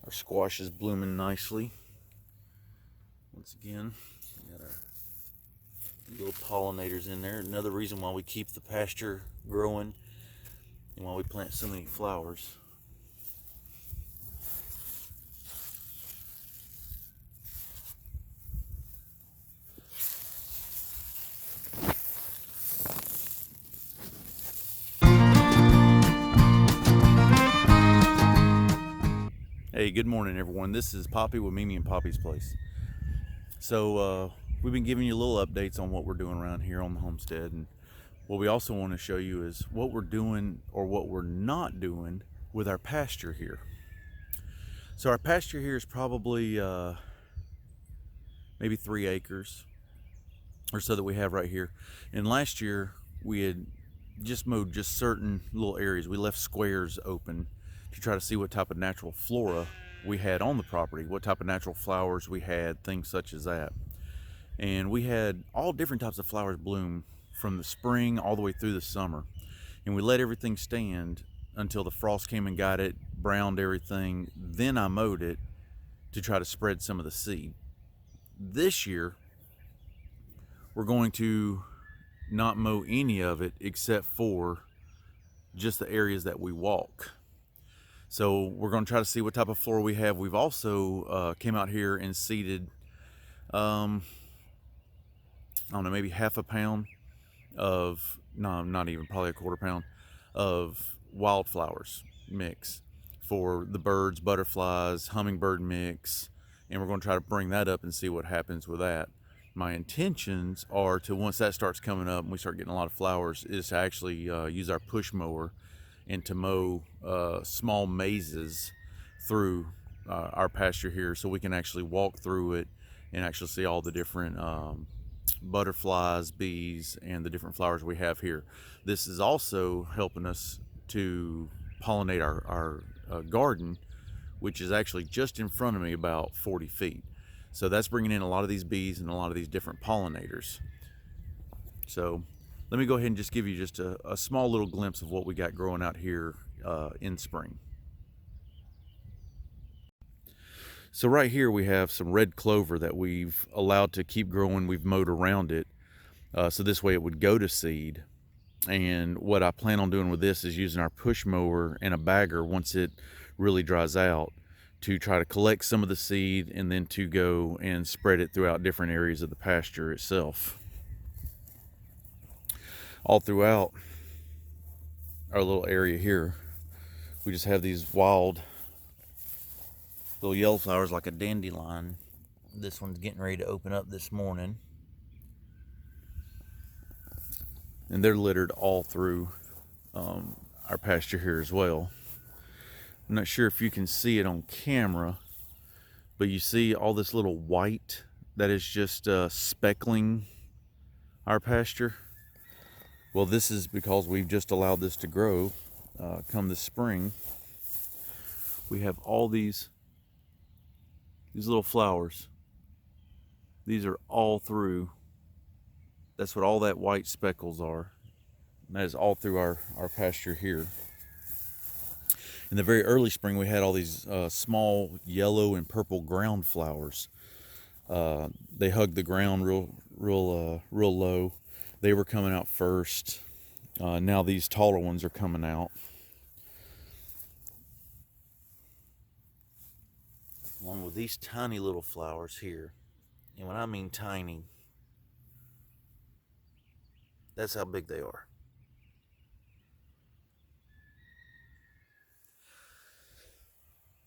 Our squash is blooming nicely. Once again, we got our little pollinators in there. Another reason why we keep the pasture growing and why we plant so many flowers. Hey, good morning everyone. This is Poppy with Mimi and Poppy's Place. So we've been giving you little updates on what we're doing around here on the homestead, and what we also want to show you is what we're doing or what we're not doing with our pasture here. So our pasture here is probably maybe 3 acres or so that we have right here. And last year we had just mowed just certain little areas. We left squares open to try to see what type of natural flora we had on the property, what type of natural flowers we had, things such as that. And we had all different types of flowers bloom from the spring all the way through the summer. And we let everything stand until the frost came and got it, browned everything. Then I mowed it to try to spread some of the seed. This year, we're going to not mow any of it except for just the areas that we walk. So we're going to try to see what type of flora we have. We've also came out here and seeded, I don't know, maybe half a pound of, no, not even, probably a quarter pound of wildflowers mix for the birds, butterflies, hummingbird mix. And we're going to try to bring that up and see what happens with that. My intentions are to, once that starts coming up and we start getting a lot of flowers, is to actually use our push mower and to mow small mazes through our pasture here, so we can actually walk through it and actually see all the different butterflies, bees, and the different flowers we have here. This is also helping us to pollinate our garden, which is actually just in front of me about 40 feet. So that's bringing in a lot of these bees and a lot of these different pollinators. So let me go ahead and just give you just a small little glimpse of what we got growing out here in spring. So right here we have some red clover that we've allowed to keep growing. We've mowed around it so this way it would go to seed. And what I plan on doing with this is using our push mower and a bagger once it really dries out to try to collect some of the seed and then to go and spread it throughout different areas of the pasture itself. All throughout our little area here, we just have these wild little yellow flowers like a dandelion. This one's getting ready to open up this morning. And they're littered all through our pasture here as well. I'm not sure if you can see it on camera, but you see all this little white that is just speckling our pasture. Well, this is because we've just allowed this to grow. Come this spring, we have all these little flowers. These are all through. That's what all that white speckles are. And that is all through our pasture here. In the very early spring, we had all these small yellow and purple ground flowers. They hugged the ground real low. They were coming out first. Now these taller ones are coming out. Along with these tiny little flowers here. And when I mean tiny, that's how big they are.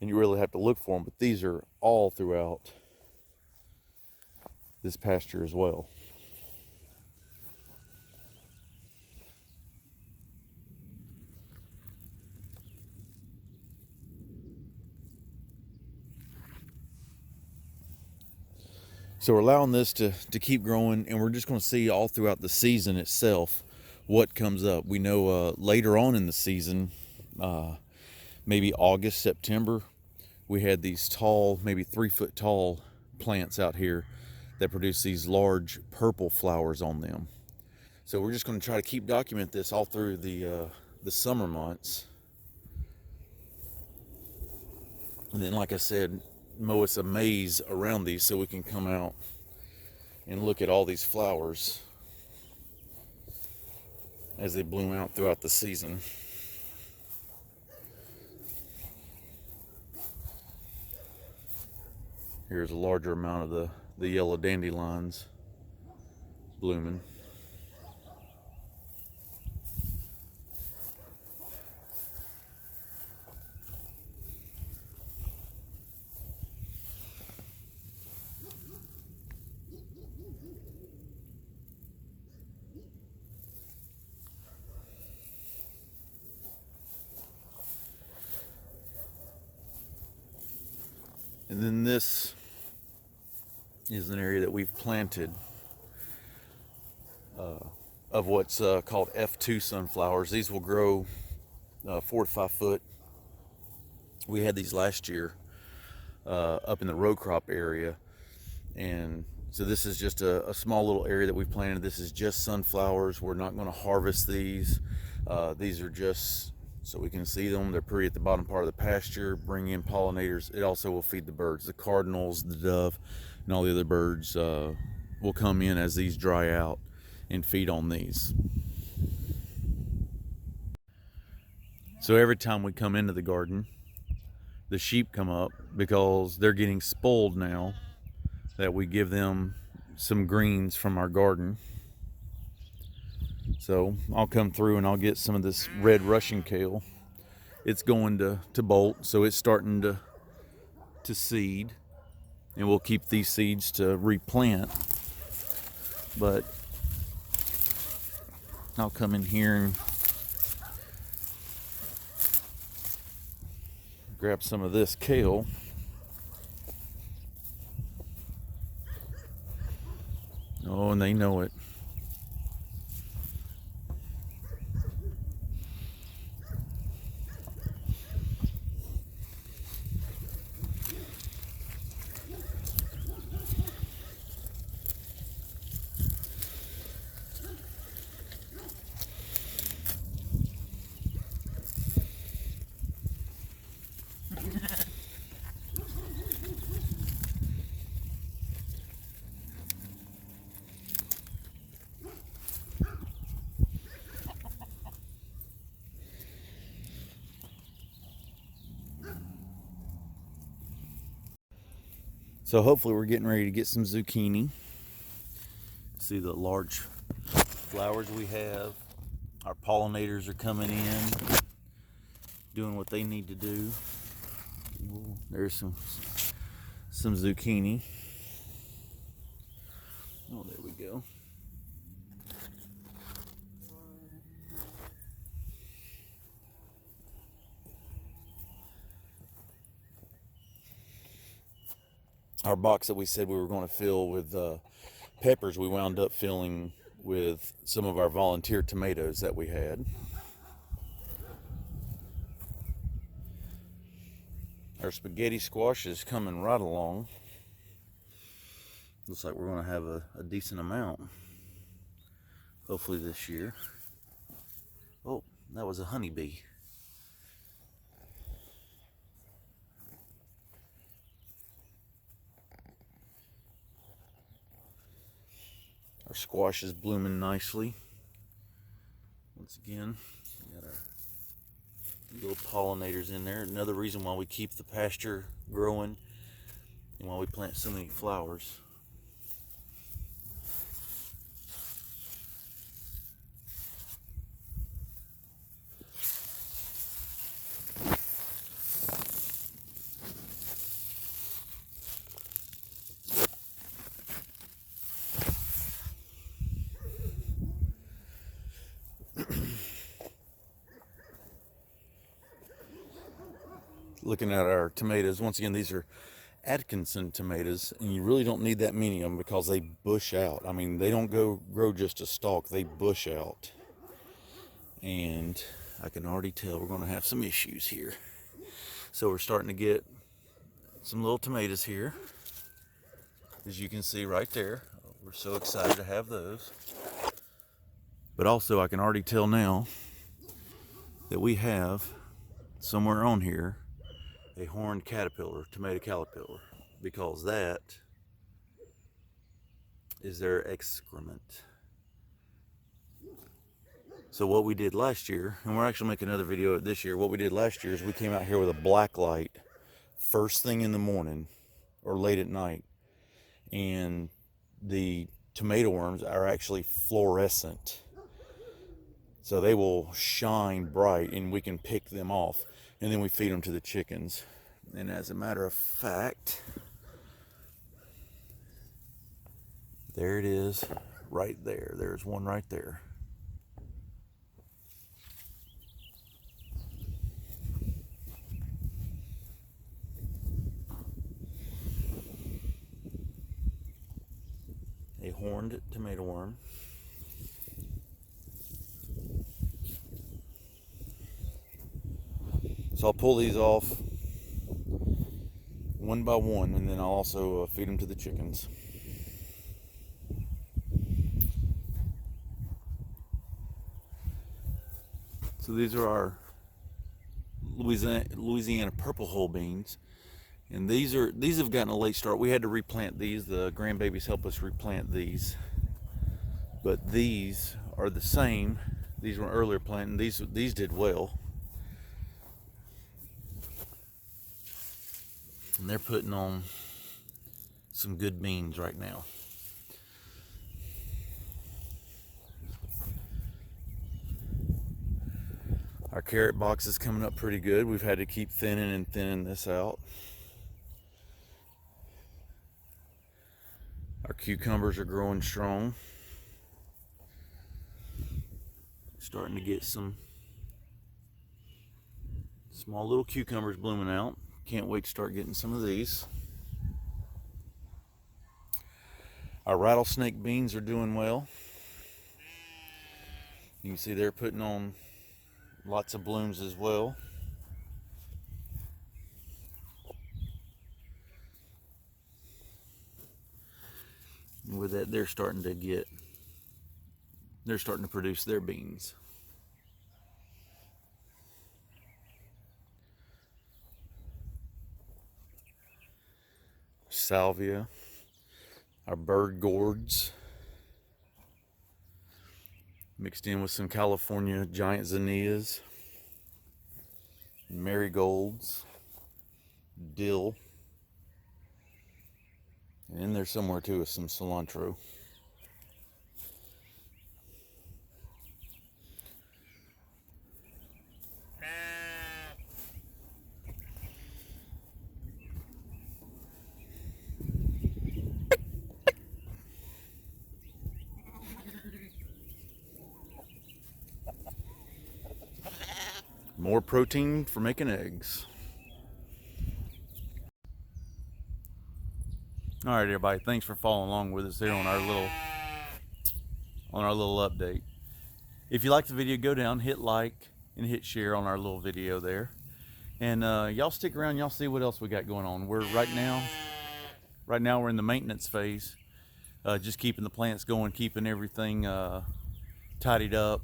And you really have to look for them, but these are all throughout this pasture as well. So we're allowing this to keep growing, and we're just going to see all throughout the season itself what comes up. We know later on in the season, maybe August, September, we had these tall, maybe 3 foot tall plants out here that produce these large purple flowers on them. So we're just going to try to keep document this all through the summer months. And then, like I said, mow us a maze around these so we can come out and look at all these flowers as they bloom out throughout the season. Here's a larger amount of the yellow dandelions blooming. And then this is an area that we've planted of what's called F2 sunflowers. These will grow 4 to 5 foot. We had these last year up in the row crop area, and so this is just a small little area that we've planted. This is just sunflowers. We're not going to harvest these. These are just so we can see them. They're pretty at the bottom part of the pasture, bring in pollinators. It also will feed the birds. The cardinals, the dove, and all the other birds will come in as these dry out and feed on these. So every time we come into the garden, the sheep come up because they're getting spoiled now that we give them some greens from our garden. So I'll come through and I'll get some of this red Russian kale. It's going to bolt, so it's starting to seed, and we'll keep these seeds to replant. But I'll come in here and grab some of this kale. Oh, and they know it. So hopefully we're getting ready to get some zucchini. See the large flowers we have. Our pollinators are coming in, doing what they need to do. Ooh, there's some zucchini. Oh, there we go. Our box that we said we were going to fill with peppers, we wound up filling with some of our volunteer tomatoes that we had. Our spaghetti squash is coming right along. Looks like we're going to have a decent amount, hopefully this year. Oh, that was a honeybee. Our squash is blooming nicely. Once again, we got our little pollinators in there. Another reason why we keep the pasture growing and why we plant so many flowers. Looking at our tomatoes, once again, these are Atkinson tomatoes, and you really don't need that many of them because they bush out. I mean, they don't grow just a stalk, they bush out. And I can already tell we're going to have some issues here. So we're starting to get some little tomatoes here, as you can see right there. We're so excited to have those. But also I can already tell now that we have somewhere on here a horned caterpillar, tomato caterpillar, because that is their excrement. So what we did last year, and we're actually making another video of this year, what we did last year is we came out here with a black light first thing in the morning or late at night, and the tomato worms are actually fluorescent. So they will shine bright and we can pick them off, and then we feed them to the chickens. And as a matter of fact, there it is right there. There's one right there. A horned tomato worm. So I'll pull these off one by one, and then I'll also feed them to the chickens. So these are our Louisiana purple hull beans, and these have gotten a late start. We had to replant these. The grandbabies helped us replant these, but these are the same. These were earlier planted. These did well, and they're putting on some good beans right now. Our carrot box is coming up pretty good. We've had to keep thinning this out. Our cucumbers are growing strong. Starting to get some small little cucumbers blooming out. Can't wait to start getting some of these. Our rattlesnake beans are doing well. You can see they're putting on lots of blooms as well. And with that, they're starting to produce their beans. Salvia, our bird gourds, mixed in with some California giant zinnias, marigolds, dill, and in there somewhere too is some cilantro. More protein for making eggs. All right, everybody, thanks for following along with us there on our little update. If you like the video, go down, hit like, and hit share on our little video there. And y'all stick around, y'all see what else we got going on. We're right now we're in the maintenance phase, just keeping the plants going, keeping everything tidied up,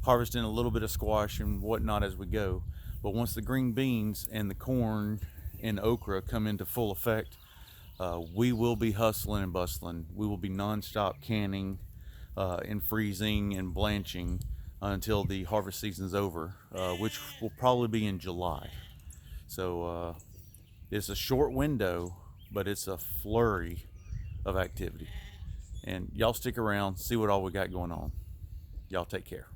harvesting a little bit of squash and whatnot as we go. But once the green beans and the corn and okra come into full effect, we will be hustling and bustling. We will be non-stop canning and freezing and blanching until the harvest season's over, which will probably be in July. So it's a short window, but it's a flurry of activity. And y'all stick around, see what all we got going on. Y'all take care.